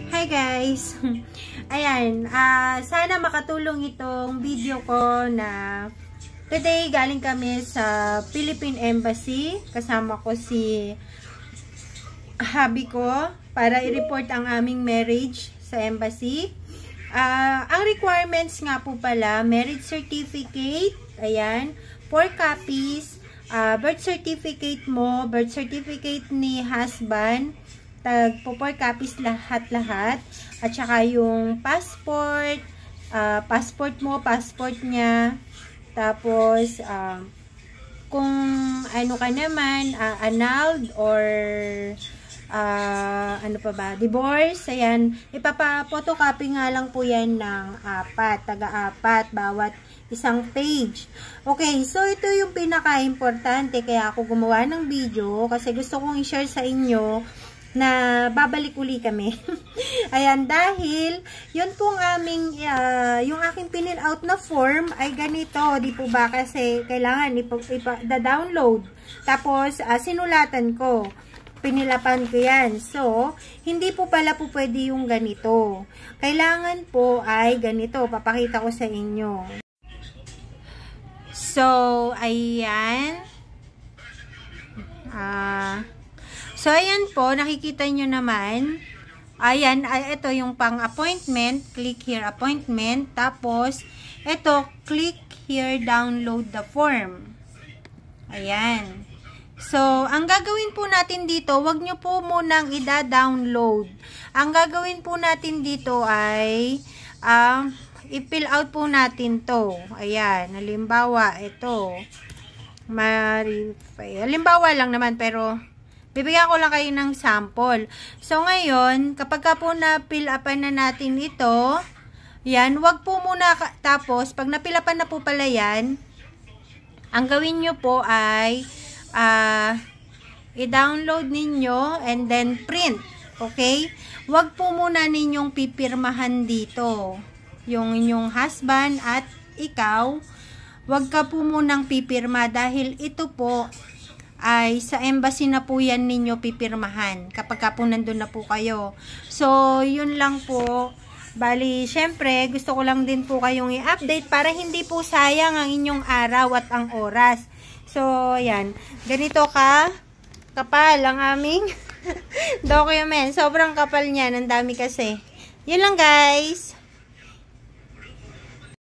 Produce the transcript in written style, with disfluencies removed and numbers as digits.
Hi guys! Ayan, sana makatulong itong video ko na today galing kami sa Philippine Embassy. Kasama ko si hubby ko para i-report ang aming marriage sa embassy. Ang requirements nga po pala, marriage certificate, ayan, 4 copies, birth certificate mo, birth certificate ni husband, tag po 4 copies lahat-lahat, at saka yung passport, passport mo, passport niya, tapos kung ano ka naman, annulled or ano pa ba, divorce, ayan, ipapa-photocopy nga lang po yan ng 4, taga-4 bawat isang page. Okay, so ito yung pinaka-importante, kaya ako gumawa ng video kasi gusto kong i-share sa inyo na babalik uli kami. Ayan, dahil yun pong aming yung aking pinil out na form ay ganito, di po ba, kasi kailangan ipa-download, tapos sinulatan ko, pinilapan ko yan. So, hindi po pala po pwede yung ganito. Kailangan po ay ganito. Papakita ko sa inyo. So, ayan. So, ayan po. Nakikita nyo naman. Ayan. Ito yung pang-appointment. Click here, appointment. Tapos, ito, click here, download the form. Ayan. So, ang gagawin po natin dito, wag nyo po munang i-download. Ang gagawin po natin dito ay i-fill out po natin to. Ayan, halimbawa, ito. Halimbawa lang naman, pero bibigyan ko lang kayo ng sample. So, ngayon, kapag ka po na-fill upan na natin ito, yan, wag po muna, tapos, pag na-fill upan na po pala yan, ang gawin nyo po ay i-download ninyo and then print. Okay? Wag po muna ninyong pipirmahan dito. Yung inyong husband at ikaw, wag ka po munang pipirma dahil ito po ay sa embassy na po yan ninyo pipirmahan kapag ka po nandun na po kayo. So, yun lang po. Bali, syempre, gusto ko lang din po kayong i-update para hindi po sayang ang inyong araw at ang oras. So, yan. Ganito kapal ang aming document. Sobrang kapal niyan. Ang dami kasi. Yun lang, guys.